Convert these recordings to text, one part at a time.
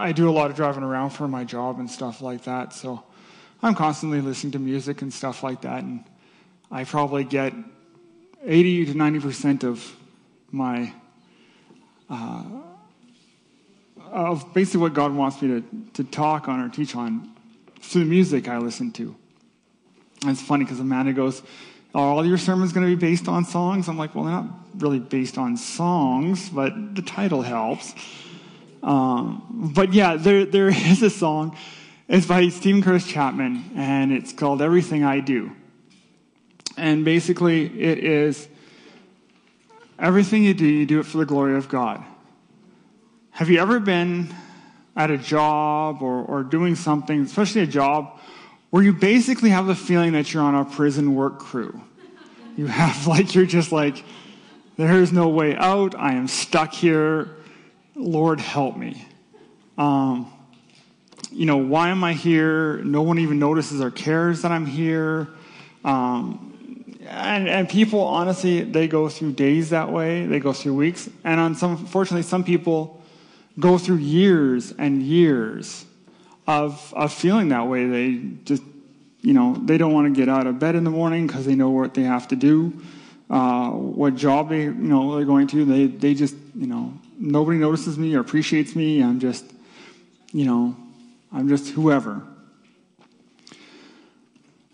I do a lot of driving around for my job and stuff like that, so I'm constantly listening to music and stuff like that, and I probably get 80 to 90% of my of basically what God wants me to talk on or teach on through the music I listen to. And it's funny because Amanda goes, "Are all your sermons going to be based on songs?" I'm like, well, they're not really based on songs, but the title helps. But yeah, there is a song. It's by Stephen Curtis Chapman, and it's called "Everything I Do." And basically, it is everything you do it for the glory of God. Have you ever been at a job or doing something, especially a job, where you basically have the feeling that you're on a prison work crew? You have you're just like, there's no way out. I am stuck here. Lord, help me. Why am I here? No one even notices or cares that I'm here. And people, honestly, they go through days that way. They go through weeks. And unfortunately, some people go through years and years of feeling that way. They just, they don't want to get out of bed in the morning because they know what they have to do, what job they're going to. They just, nobody notices me or appreciates me. I'm just whoever.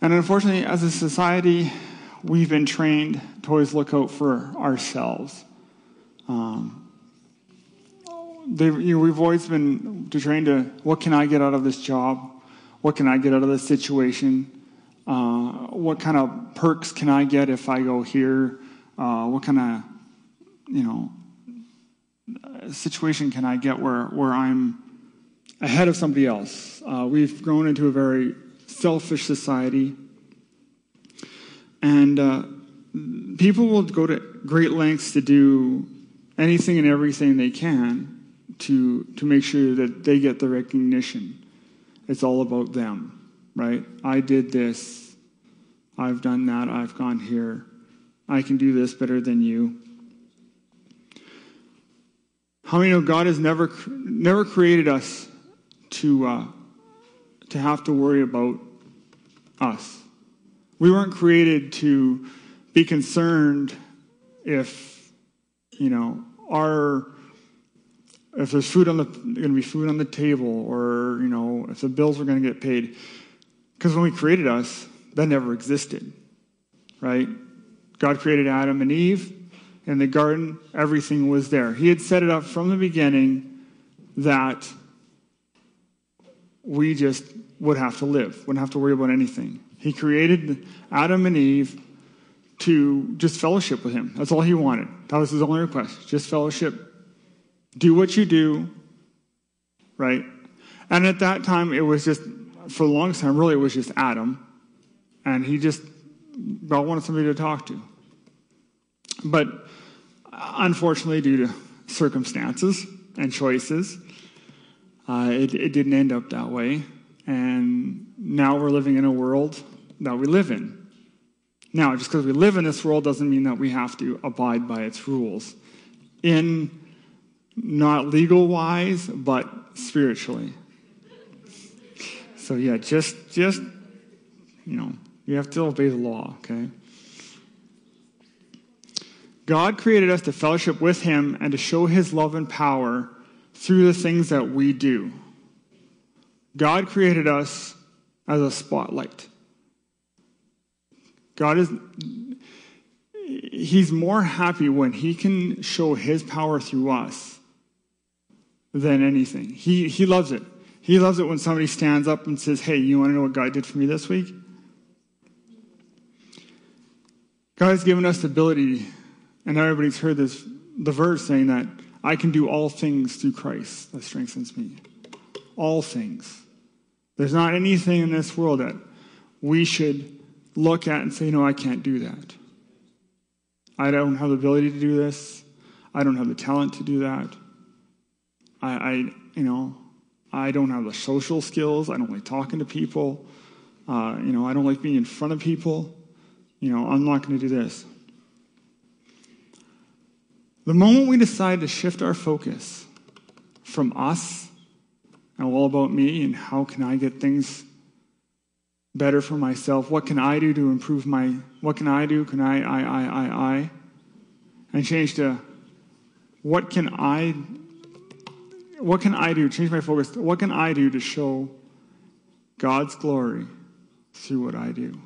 And unfortunately, as a society, we've been trained to always look out for ourselves. We've always been trained to, what can I get out of this job? What can I get out of this situation? What kind of perks can I get if I go here? What kind of, situation can I get where I'm ahead of somebody else? We've grown into a very selfish society. And people will go to great lengths to do anything and everything they can to make sure that they get the recognition. It's all about them, right? I did this. I've done that. I've gone here. I can do this better than you. How many know God has never created us to have to worry about us? We weren't created to be concerned if there's going to be food on the table, or if the bills are going to get paid. Because when we created us, that never existed, right? God created Adam and Eve in the garden. Everything was there. He had set it up from the beginning that we just would have to live, wouldn't have to worry about anything. He created Adam and Eve to just fellowship with him. That's all he wanted. That was his only request, just fellowship. Do what you do, right? And at that time, it was just, for the longest time, really, it was just Adam. And he just wanted somebody to talk to. But unfortunately, due to circumstances and choices, it didn't end up that way. And now we're living in a world that we live in. Now, just because we live in this world doesn't mean that we have to abide by its rules. Not legal-wise, but spiritually. So yeah, just you have to obey the law, okay? God created us to fellowship with him and to show his love and power through the things that we do. God created us as a spotlight. He's more happy when he can show his power through us than anything. He loves it. He loves it when somebody stands up and says, "Hey, you want to know what God did for me this week?" God has given us the ability, and everybody's heard the verse saying that I can do all things through Christ that strengthens me. All things. There's not anything in this world that we should look at and say, "No, I can't do that. I don't have the ability to do this. I don't have the talent to do that. I don't have the social skills. I don't like talking to people. I don't like being in front of people. I'm not going to do this." The moment we decide to shift our focus from us and all about me and how can I get things better for myself? What can I do to improve what can I do? Can I? And change to, what can I do? Change my focus. What can I do to show God's glory through what I do?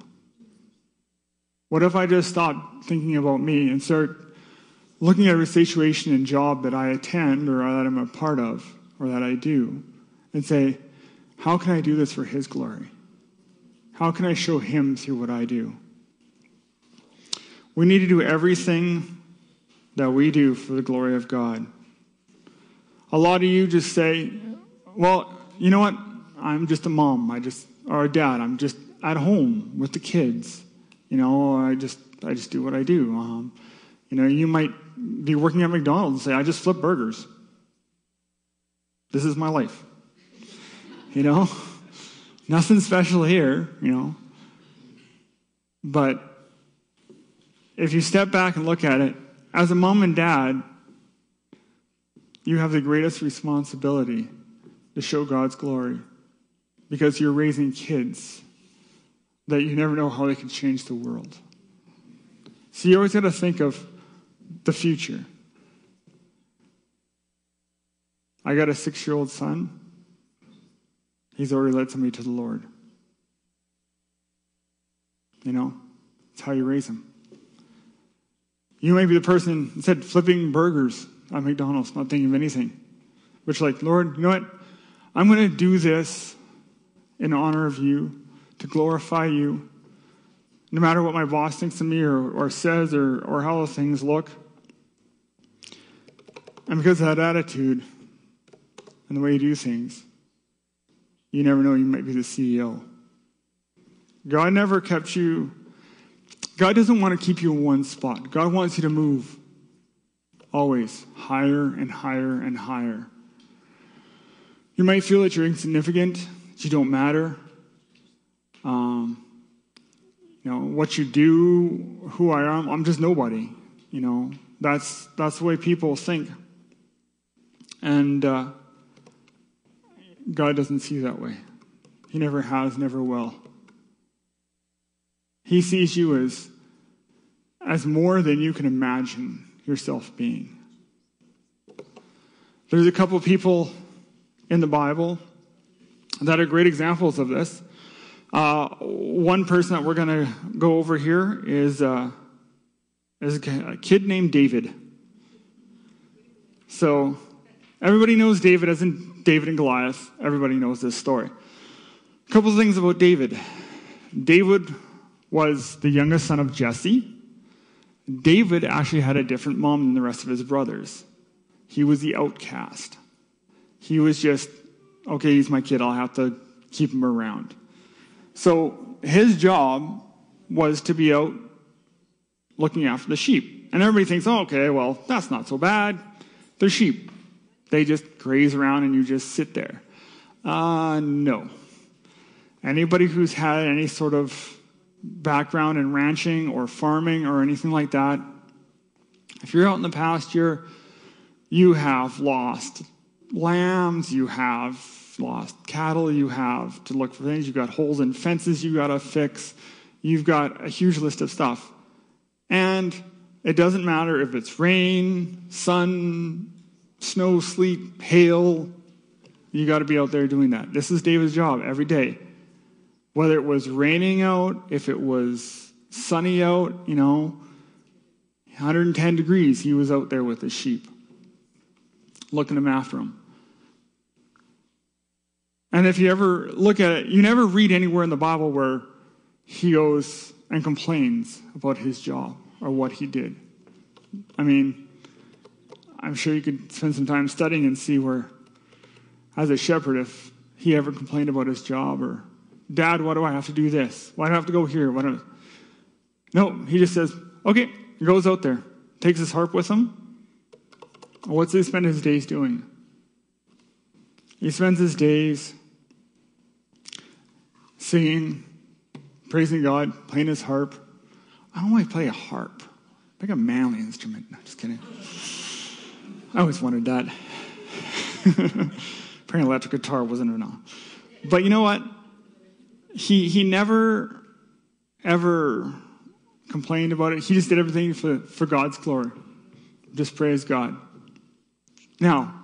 What if I just stop thinking about me and start looking at every situation and job that I attend or that I'm a part of or that I do and say, how can I do this for His glory? How can I show Him through what I do? We need to do everything that we do for the glory of God. A lot of you just say, well, you know what? I'm just a mom. Or a dad. I'm just at home with the kids. I just do what I do. You might be working at McDonald's and say, I just flip burgers. This is my life. Nothing special here, But if you step back and look at it, as a mom and dad, you have the greatest responsibility to show God's glory because you're raising kids that you never know how they can change the world. So you always got to think of the future. I got a 6-year-old son. He's already led somebody to the Lord. It's how you raise him. You might be the person that said flipping burgers at McDonald's, not thinking of anything. But you're like, Lord, you know what? I'm going to do this in honor of you, to glorify you, no matter what my boss thinks of me or says or how things look. And because of that attitude and the way you do things, you never know, you might be the CEO. God never kept you. God doesn't want to keep you in one spot. God wants you to move always higher and higher and higher. You might feel that you're insignificant, that you don't matter. What you do, who I am, I'm just nobody. That's the way people think. And God doesn't see that way. He never has, never will. He sees you as more than you can imagine yourself being. There's a couple people in the Bible that are great examples of this. One person that we're going to go over here is a kid named David. So everybody knows David as in David and Goliath. Everybody knows this story. A couple of things about David. David was the youngest son of Jesse. David actually had a different mom than the rest of his brothers. He was the outcast. He was just, okay, he's my kid, I'll have to keep him around. So his job was to be out looking after the sheep. And everybody thinks, oh, okay, well, that's not so bad. They're sheep. They just graze around and you just sit there. No. Anybody who's had any sort of background in ranching or farming or anything like that, if you're out in the pasture, you have lost lambs, you have lost cattle, you have to look for things, you've got holes in fences you got to fix, you've got a huge list of stuff. And it doesn't matter if it's rain, sun, snow, sleet, hail, you got to be out there doing that. This is David's job every day. Whether it was raining out, if it was sunny out, 110 degrees, he was out there with his sheep, looking them after them. And if you ever look at it, you never read anywhere in the Bible where he goes and complains about his job or what he did. I mean, I'm sure you could spend some time studying and see where, as a shepherd, if he ever complained about his job or, Dad, why do I have to do this? Why do I have to go here? No, he just says, okay, he goes out there, takes his harp with him. What's he spend his days doing? He spends his days singing, praising God, playing his harp. I don't want to play a harp. Like a manly instrument. No, just kidding. I always wanted that. playing electric guitar wasn't enough. But you know what? He never, ever complained about it. He just did everything for God's glory. Just praise God. Now,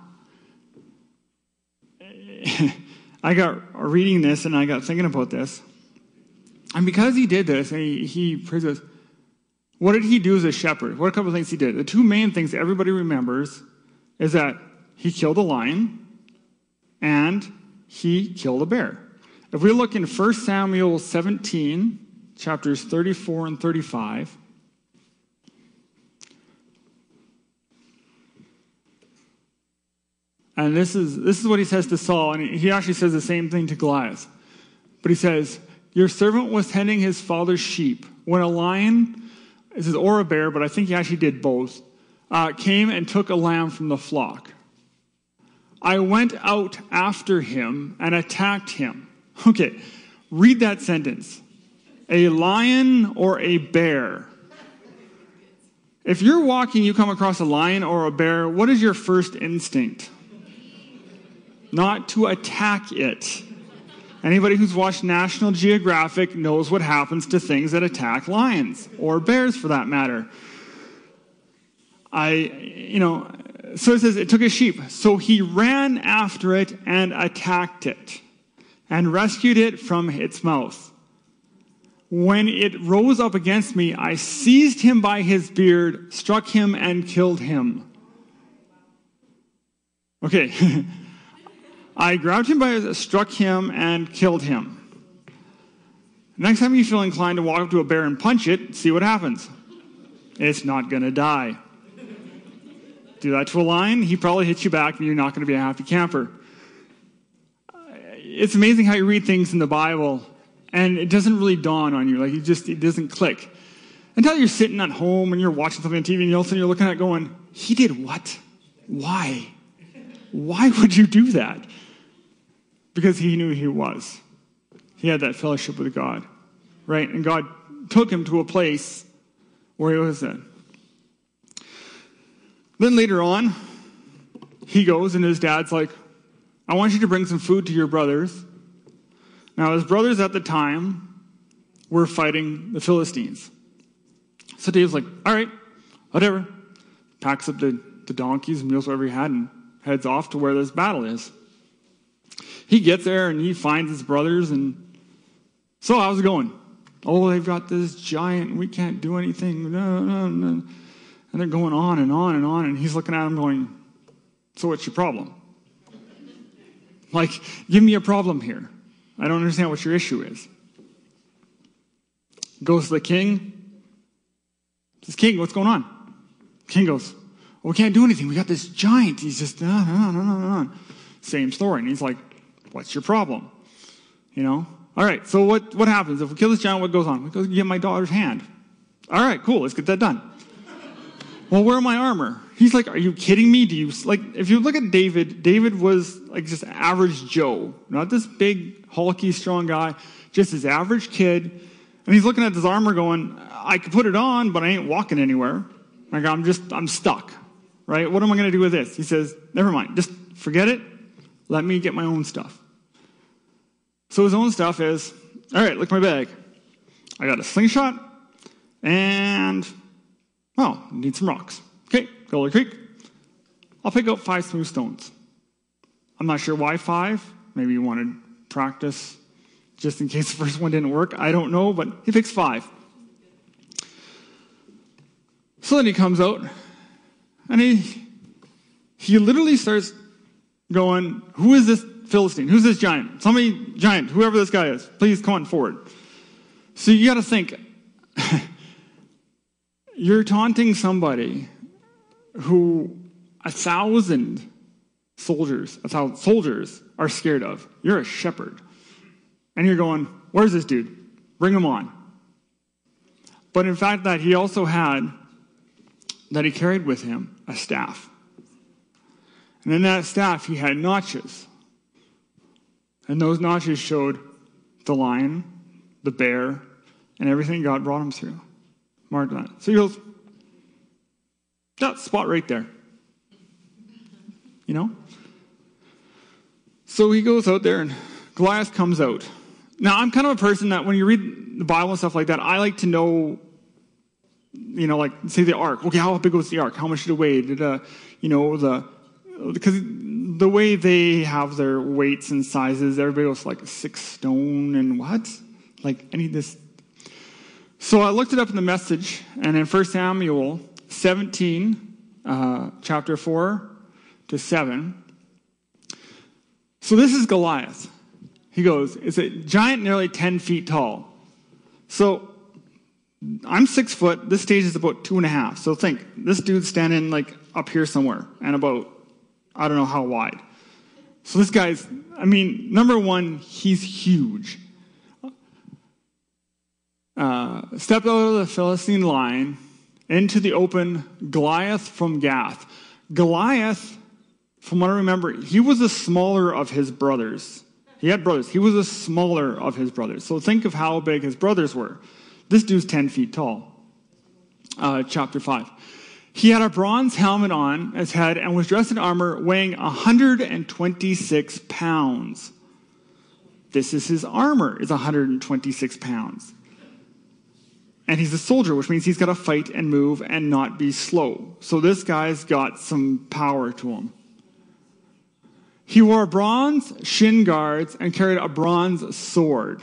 I got reading this and I got thinking about this. And because he did this, and he praised us, what did he do as a shepherd? What a couple of things he did. The two main things that everybody remembers is that he killed a lion and he killed a bear. If we look in 1 Samuel 17, chapters 34 and 35, and this is what he says to Saul, and he actually says the same thing to Goliath. But he says, your servant was tending his father's sheep when a lion, it says, or a bear, but I think he actually did both, came and took a lamb from the flock. I went out after him and attacked him. Okay, read that sentence. A lion or a bear. If you're walking, you come across a lion or a bear, what is your first instinct? Not to attack it. Anybody who's watched National Geographic knows what happens to things that attack lions, or bears for that matter. So it says it took a sheep. So he ran after it and attacked it and rescued it from its mouth. When it rose up against me, I seized him by his beard, struck him, and killed him. Okay. I grabbed him struck him, and killed him. Next time you feel inclined to walk up to a bear and punch it, see what happens. It's not going to die. Do that to a lion, he probably hits you back, and you're not going to be a happy camper. It's amazing how you read things in the Bible, and it doesn't really dawn on you. Like, it doesn't click. Until you're sitting at home, and you're watching something on TV, and all of a sudden you're looking at it going, he did what? Why? Why would you do that? Because he knew he was. He had that fellowship with God, right? And God took him to a place where he was at. Then later on, he goes and his dad's like, I want you to bring some food to your brothers. Now, his brothers at the time were fighting the Philistines. So Dave's like, all right, whatever. Packs up the donkeys and mules, whatever he had, and heads off to where this battle is. He gets there and he finds his brothers and, so how's it going? Oh, they've got this giant, we can't do anything. No. And they're going on and on and on, and he's looking at him going, so what's your problem? Like, give me a problem here. I don't understand what your issue is. Goes to the king. Says, king, what's going on? King goes, well, we can't do anything. We got this giant. He's just, no. Same story. And he's like, what's your problem? All right, so what happens? If we kill this giant, what goes on? We go get my daughter's hand. All right, cool, let's get that done. Well, where are my armor? He's like, are you kidding me? If you look at David was like just average Joe. Not this big, hulky, strong guy. Just his average kid. And he's looking at his armor going, I could put it on, but I ain't walking anywhere. Like, I'm stuck. Right? What am I going to do with this? He says, never mind. Just forget it. Let me get my own stuff. So his own stuff is, all right, look at my bag. I got a slingshot and, need some rocks. Okay, go to the creek. I'll pick up 5 smooth stones. I'm not sure why 5. Maybe you wanted practice just in case the first one didn't work. I don't know, but he picks 5. So then he comes out and he literally starts going, who is this Philistine? Who's this giant? Somebody, giant, whoever this guy is, please come on forward. So you got to think, you're taunting somebody who 1,000 soldiers are scared of. You're a shepherd. And you're going, where's this dude? Bring him on. But in fact, that he also had, that he carried with him, a staff. And in that staff, he had notches. And those notches showed the lion, the bear, and everything God brought him through. Mark that. So he goes, that spot right there. So he goes out there and Goliath comes out. Now, I'm kind of a person that when you read the Bible and stuff like that, I like to know, like, say the ark. Okay, how big was the ark? How much did it weigh? Because the way they have their weights and sizes, everybody was like 6 stone and what? Like, I need this. So I looked it up in the Message, and in 1 Samuel 17, chapter 4 to 7. So this is Goliath. He goes, it's a giant nearly 10 feet tall. So I'm 6 foot. This stage is about 2.5. So think, this dude's standing like up here somewhere and about, I don't know how wide. So this guy's, number one, he's huge. Stepped out of the Philistine line into the open, Goliath from Gath. Goliath, from what I remember, he was the smaller of his brothers. He had brothers. He was the smaller of his brothers. So think of how big his brothers were. This dude's 10 feet tall. Chapter 5. He had a bronze helmet on his head and was dressed in armor weighing 126 pounds. This is his armor, is 126 pounds. And he's a soldier, which means he's got to fight and move and not be slow. So this guy's got some power to him. He wore bronze shin guards and carried a bronze sword.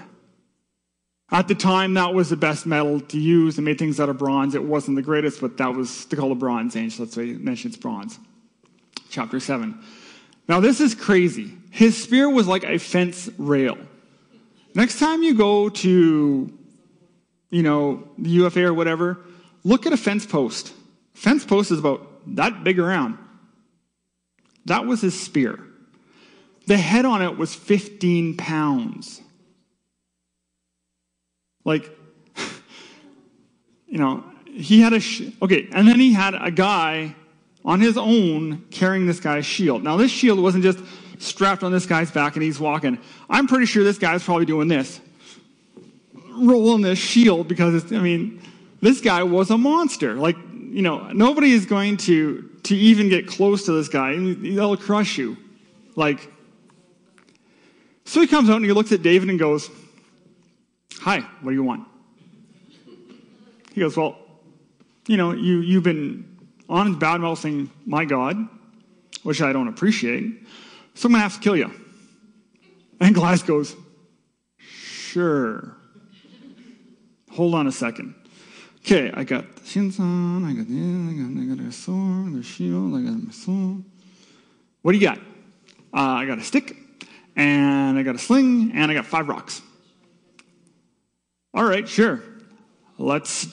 At the time, that was the best metal to use. They made things out of bronze. It wasn't the greatest, but that was called the Bronze Age. That's why it mentions bronze. Chapter 7. Now, this is crazy. His spear was like a fence rail. Next time you go to, the UFA or whatever, look at a fence post. Fence post is about that big around. That was his spear. The head on it was 15 pounds. Like, he had and then he had a guy on his own carrying this guy's shield. Now, this shield wasn't just strapped on this guy's back and he's walking. I'm pretty sure this guy's probably doing this. Rolling this shield because, this guy was a monster. Like, nobody is going to even get close to this guy. He'll crush you. Like, so he comes out and he looks at David and goes, "Hi, what do you want?" He goes, "Well, you've been on bad-mouthing my God, which I don't appreciate, so I'm going to have to kill you." And Goliath goes, "Sure. Hold on a second. Okay, I got the shins on, I got a sword, the shield, I got my sword. What do you got?" "I got a stick, and I got a sling, and I got 5 rocks." "All right, sure. Let's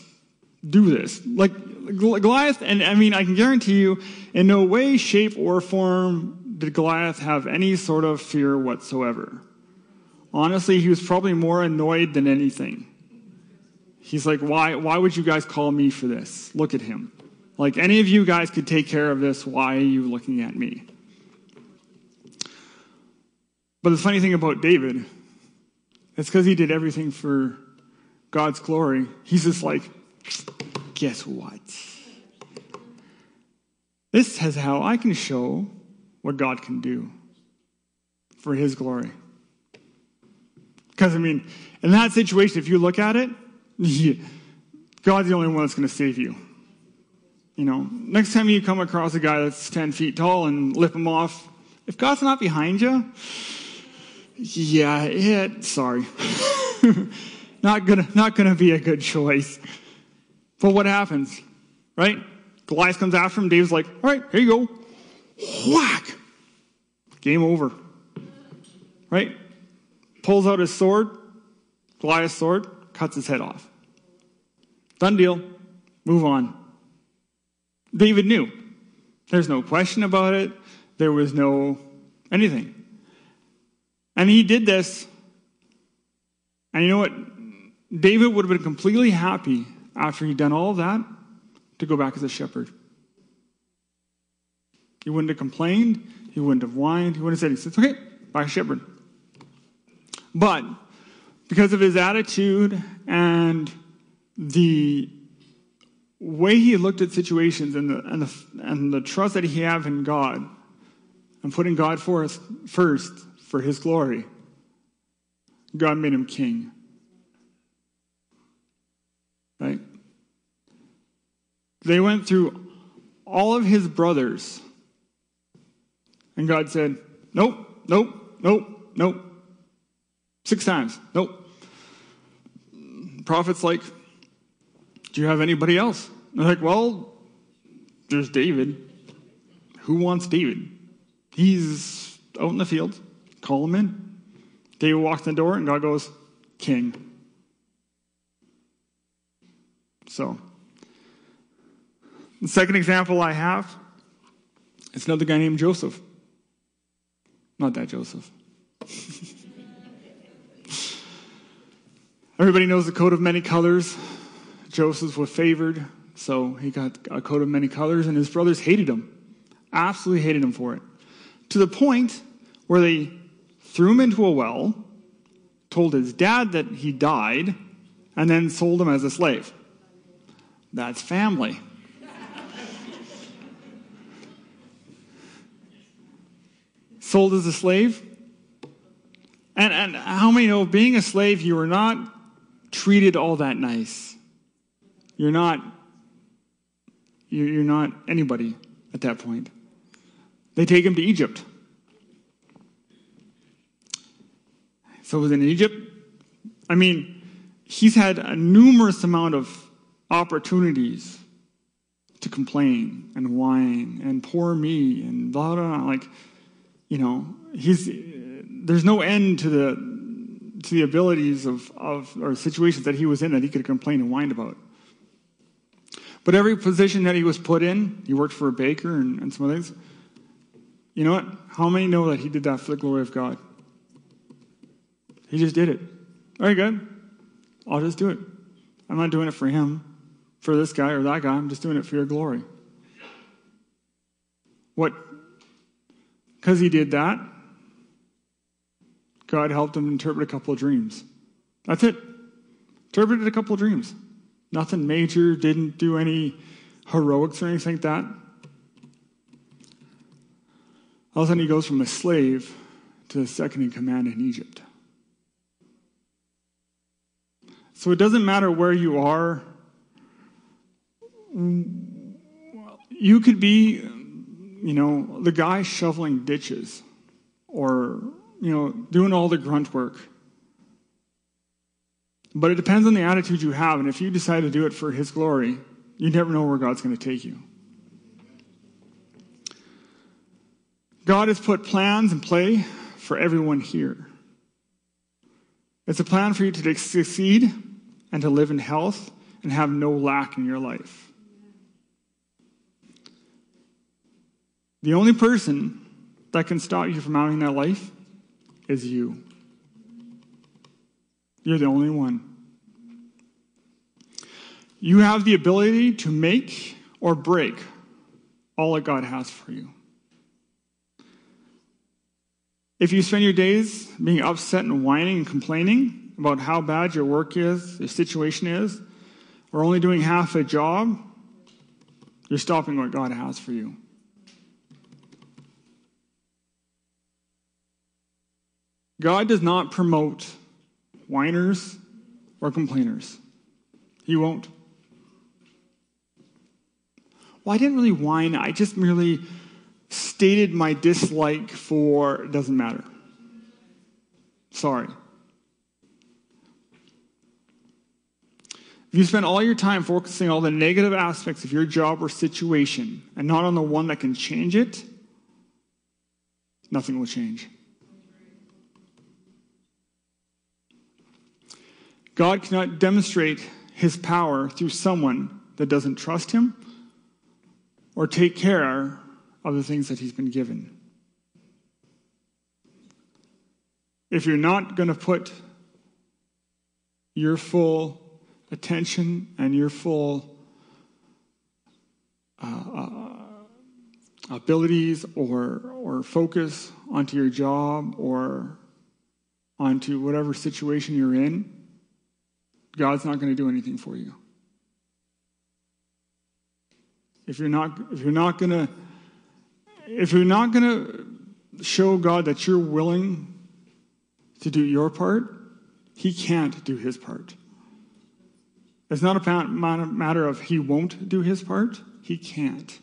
do this." Like, Goliath, and I can guarantee you, in no way, shape, or form did Goliath have any sort of fear whatsoever. Honestly, he was probably more annoyed than anything. He's like, why would you guys call me for this? Look at him. Like, any of you guys could take care of this. Why are you looking at me? But the funny thing about David, it's because he did everything for God's glory. He's just like, guess what? This is how I can show what God can do for his glory. Because, in that situation, if you look at it, God's the only one that's going to save you. Next time you come across a guy that's 10 feet tall and lip him off, if God's not behind you, sorry. Not gonna be a good choice. But what happens, right? Goliath comes after him. David's like, "All right, here you go." Whack! Game over. Right? Pulls out his sword, Goliath's sword, cuts his head off. Done deal. Move on. David knew. There's no question about it. There was no anything. And he did this. And you know what? David would have been completely happy after he'd done all of that to go back as a shepherd. He wouldn't have complained. He wouldn't have whined. He wouldn't have said, "Okay, back a shepherd." But because of his attitude and the way he looked at situations and the trust that he had in God and putting God first, for his glory, God made him king. Right? They went through all of his brothers, and God said, nope, nope, nope, nope. 6 times, nope. Prophet's like, do you have anybody else? And they're like, well, there's David. Who wants David? He's out in the field. Call him in. David walks in the door, and God goes, king. So, the second example I have is another guy named Joseph. Not that Joseph. Everybody knows the coat of many colors. Joseph was favored, so he got a coat of many colors, and his brothers hated him. Absolutely hated him for it. To the point where they threw him into a well, told his dad that he died, and then sold him as a slave. That's family. Sold as a slave. And how many know, being a slave, you are not treated all that nice. You're not anybody at that point. They take him to Egypt. So within Egypt, I mean, he's had a numerous amount of opportunities to complain and whine and poor me and blah, blah, blah. Like, you know, there's no end to the abilities of or situations that he was in that he could complain and whine about. But every position that he was put in, he worked for a baker and some other things. You know what? How many know that he did that for the glory of God? He just did it. Very good. I'll just do it. I'm not doing it for him, for this guy or that guy. I'm just doing it for your glory. What? Because he did that, God helped him interpret a couple of dreams. That's it. Interpreted a couple of dreams. Nothing major, didn't do any heroics or anything like that. All of a sudden he goes from a slave to the second in command in Egypt. So it doesn't matter where you are. You could be, you know, the guy shoveling ditches or, you know, doing all the grunt work. But it depends on the attitude you have, and if you decide to do it for his glory, you never know where God's going to take you. God has put plans in play for everyone here. It's a plan for you to succeed and to live in health and have no lack in your life. The only person that can stop you from having that life is you. You're the only one. You have the ability to make or break all that God has for you. If you spend your days being upset and whining and complaining about how bad your work is, your situation is, or only doing half a job, you're stopping what God has for you. God does not promote whiners or complainers. He won't. Well, I didn't really whine. I just merely stated my dislike for, it doesn't matter. Sorry. If you spend all your time focusing on all the negative aspects of your job or situation and not on the one that can change it, nothing will change. God cannot demonstrate his power through someone that doesn't trust him or take care of the things that he's been given. If you're not going to put your full attention and your full abilities or focus onto your job or onto whatever situation you're in, God's not going to do anything for you. If you're not going to show God that you're willing to do your part, he can't do his part. It's not a matter of he won't do his part. He can't.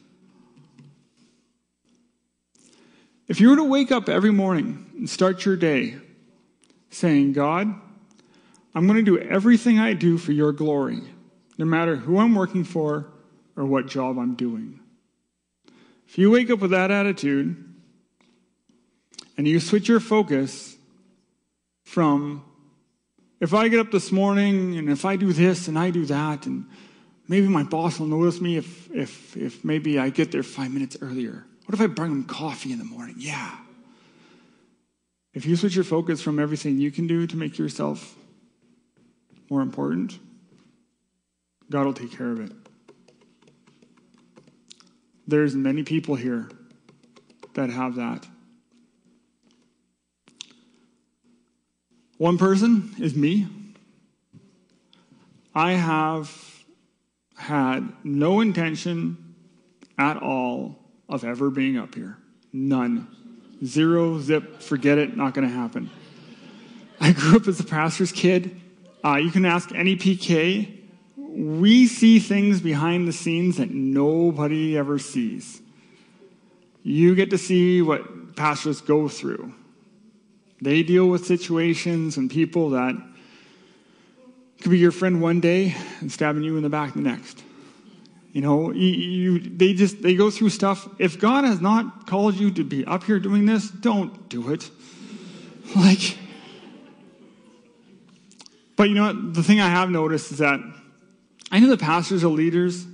If you were to wake up every morning and start your day saying, God, I'm going to do everything I do for your glory, no matter who I'm working for or what job I'm doing. If you wake up with that attitude and you switch your focus from, if I get up this morning and if I do this and I do that, and maybe my boss will notice me if maybe I get there 5 minutes earlier. What if I bring him coffee in the morning? Yeah. If you switch your focus from everything you can do to make yourself more important, God will take care of it. There's many people here that have that. One person is me. I have had no intention at all of ever being up here. None. Zero, zip, forget it, not going to happen. I grew up as a pastor's kid. You can ask any PK. We see things behind the scenes that nobody ever sees. You get to see what pastors go through. They deal with situations and people that could be your friend one day and stabbing you in the back the next. You know, they go through stuff. If God has not called you to be up here doing this, don't do it. But you know what? The thing I have noticed is that I know the pastors are leaders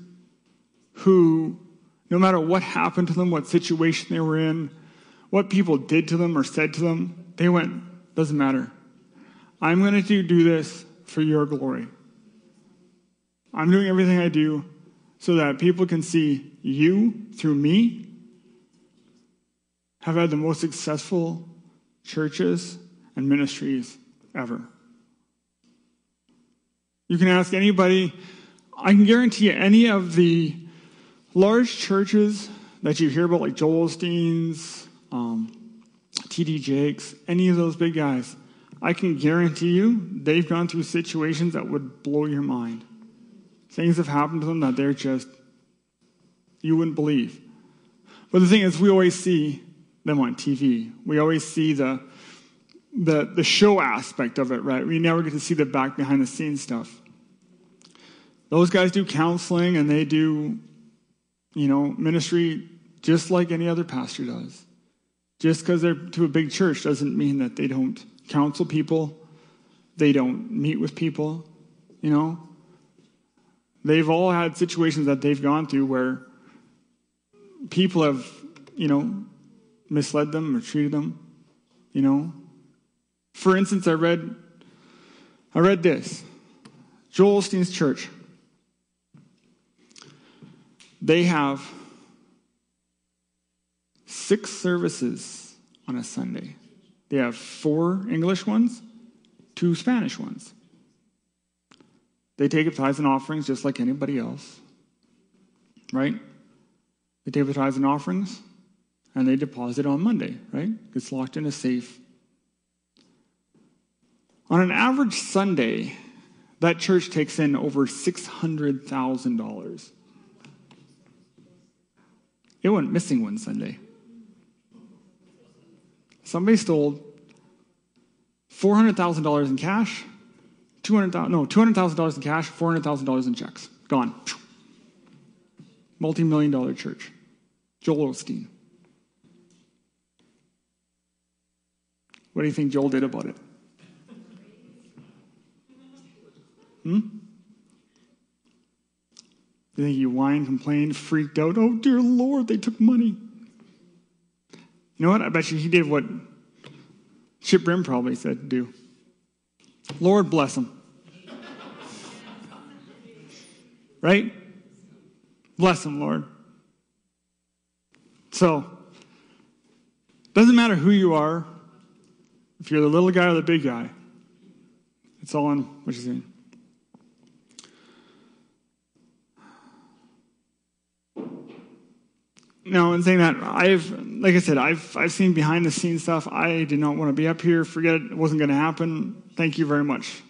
who, no matter what happened to them, what situation they were in, what people did to them or said to them, they went, doesn't matter. I'm going to do this for your glory. I'm doing everything I do so that people can see you through me have had the most successful churches and ministries ever. You can ask anybody. I can guarantee you any of the large churches that you hear about, like Joel Osteen's, T.D. Jakes, any of those big guys, I can guarantee you they've gone through situations that would blow your mind. Things have happened to them that they're just, you wouldn't believe. But the thing is, we always see them on TV. We always see the show aspect of it, right? We never get to see the back behind the scenes stuff. Those guys do counseling and they do, ministry just like any other pastor does. Just because they're to a big church doesn't mean that they don't counsel people. They don't meet with people, They've all had situations that they've gone through where people have, misled them or treated them, For instance, I read this. Joel Osteen's church. They have 6 services on a Sunday. They have 4 English ones, 2 Spanish ones. They take up tithes and offerings just like anybody else, right? They take up tithes and offerings, and they deposit on Monday, right? It's locked in a safe. On an average Sunday, that church takes in over $600,000. It went missing one Sunday. Somebody stole $400,000 in cash, $200,000 in cash, $400,000 in checks. Gone. Multi-million-dollar church. Joel Osteen. What do you think Joel did about it? You think he whined, complained, freaked out? Oh, dear Lord, they took money. You know what? I bet you he did what Chip Brim probably said to do. Lord bless him. Right? Bless him, Lord. So, doesn't matter who you are, if you're the little guy or the big guy. It's all in what you're saying. Now, in saying that, like I said, I've seen behind the scenes stuff. I did not want to be up here. Forget it. It wasn't going to happen. Thank you very much.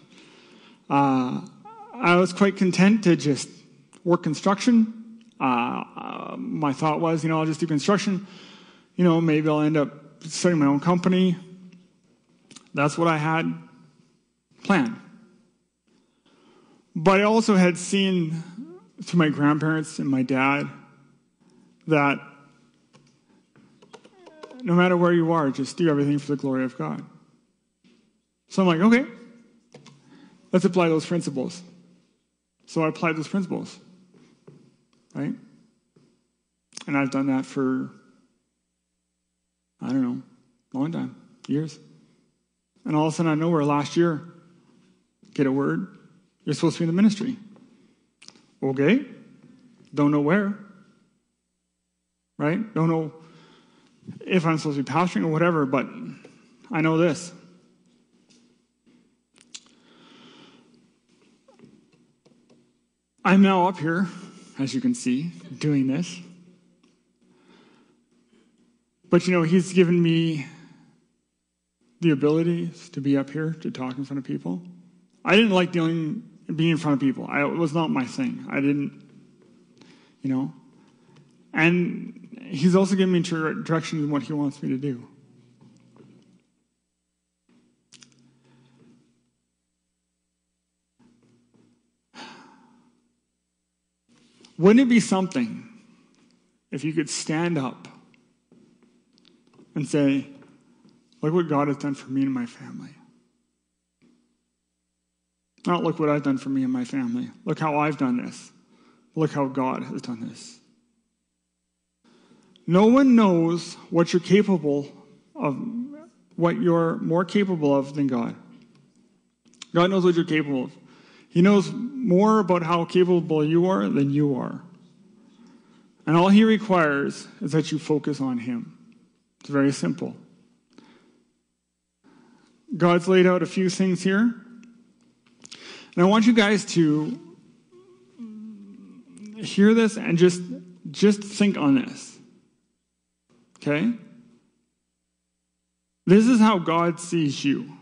I was quite content to just work construction. My thought was, I'll just do construction. Maybe I'll end up starting my own company. That's what I had planned. But I also had seen through my grandparents and my dad that no matter where you are, just do everything for the glory of God. So I'm like, okay, let's apply those principles. So I applied those principles, right? And I've done that for, I don't know, a long time, years. And all of a sudden, out of nowhere, last year, get a word, you're supposed to be in the ministry. Okay, don't know where, right? Don't know if I'm supposed to be pastoring or whatever, but I know this. I'm now up here, as you can see, doing this. But He's given me the ability to be up here, to talk in front of people. I didn't like being in front of people. It was not my thing. I didn't, And He's also given me direction in what He wants me to do. Wouldn't it be something if you could stand up and say, look what God has done for me and my family. Not look what I've done for me and my family. Look how I've done this. Look how God has done this. No one knows what you're capable of, what you're more capable of than God. God knows what you're capable of. He knows more about how capable you are than you are. And all He requires is that you focus on Him. It's very simple. God's laid out a few things here. And I want you guys to hear this and just think on this. Okay? This is how God sees you.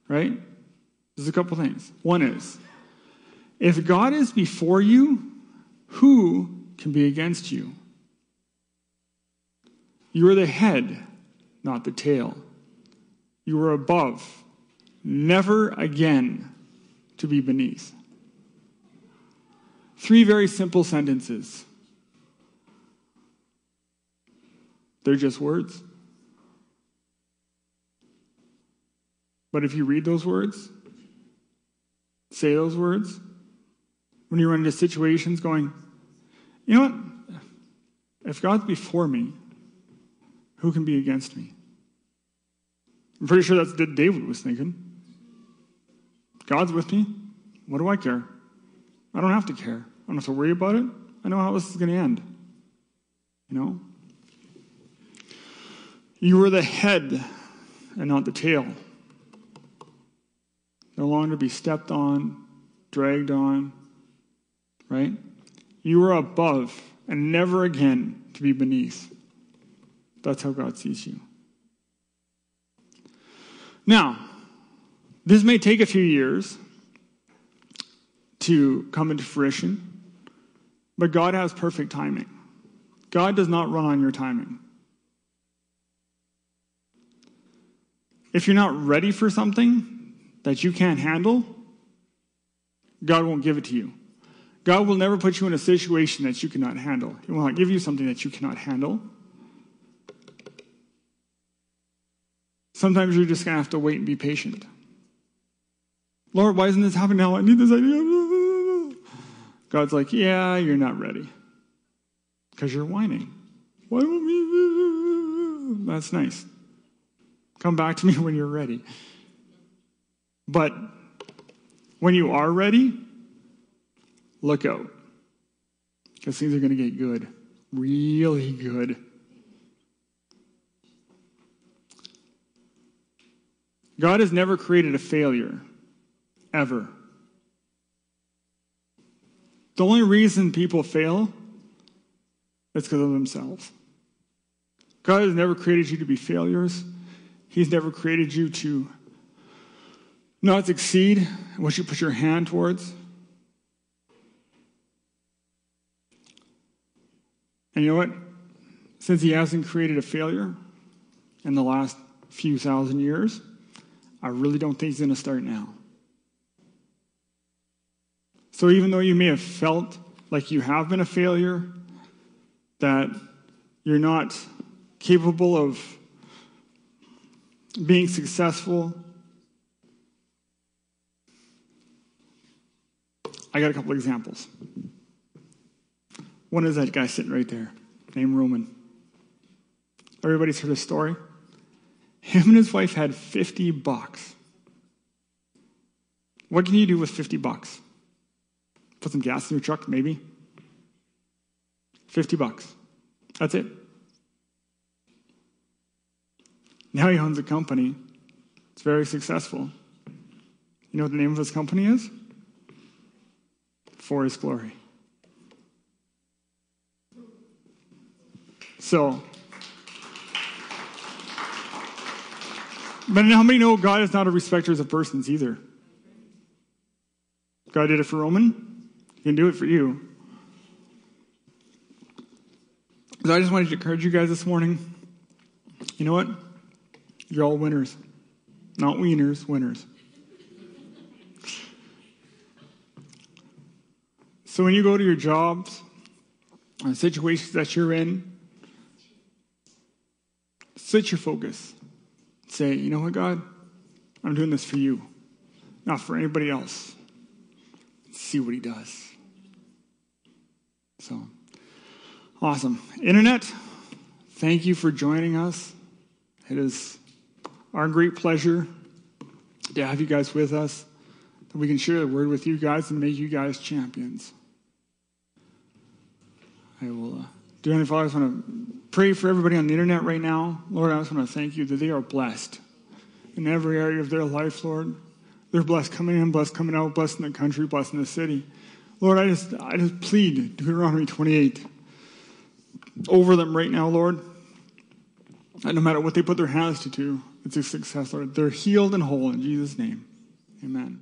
Right? There's a couple things. One is, if God is before you, who can be against you? You are the head, not the tail. You are above, never again to be beneath. 3 very simple sentences. They're just words. But if you read those words, say those words, when you run into situations going, you know what? If God's before me, who can be against me? I'm pretty sure that's what David was thinking. God's with me. What do I care? I don't have to care. I don't have to worry about it. I know how this is going to end. You were the head and not the tail. No longer to be stepped on, dragged on, right? You are above and never again to be beneath. That's how God sees you. Now, this may take a few years to come into fruition, but God has perfect timing. God does not run on your timing. If you're not ready for something that you can't handle, God won't give it to you. God will never put you in a situation that you cannot handle. He will not give you something that you cannot handle. Sometimes you're just going to have to wait and be patient. Lord, why isn't this happening now? I need this idea. God's like, yeah, you're not ready. Because you're whining. Why won't we? That's nice. Come back to me when you're ready. But when you are ready, look out. Because things are going to get good. Really good. God has never created a failure. Ever. The only reason people fail It's because of themselves. God has never created you to be failures. He's never created you to not succeed in what you put your hand towards. And you know what? Since he hasn't created a failure in the last few thousand years, I really don't think he's going to start now. So even though you may have felt like you have been a failure, that you're not capable of being successful, I got a couple examples. One is that guy sitting right there, named Roman. Everybody's heard his story. Him and his wife had $50. What can you do with $50? Put some gas in your truck, maybe. $50. That's it. Now he owns a company. It's very successful. You know what the name of his company is? For His Glory. So, but how many know God is not a respecter of persons either? God did it for Roman. He can do it for you. So I just wanted to encourage you guys this morning. You know what? You're all winners. Not wieners, winners. So when you go to your jobs, and situations that you're in, switch your focus. Say, you know what, God? I'm doing this for you, not for anybody else. See what he does. So, awesome. Internet, thank you for joining us. It is our great pleasure to have you guys with us, that we can share the word with you guys and make you guys champions. I will, dear Heavenly Father, I just want to pray for everybody on the internet right now. Lord, I just want to thank you that they are blessed in every area of their life, Lord. They're blessed coming in, blessed coming out, blessed in the country, blessed in the city. Lord, I just plead Deuteronomy 28 over them right now, Lord. And no matter what they put their hands to do, it's a success, Lord. They're healed and whole in Jesus' name. Amen.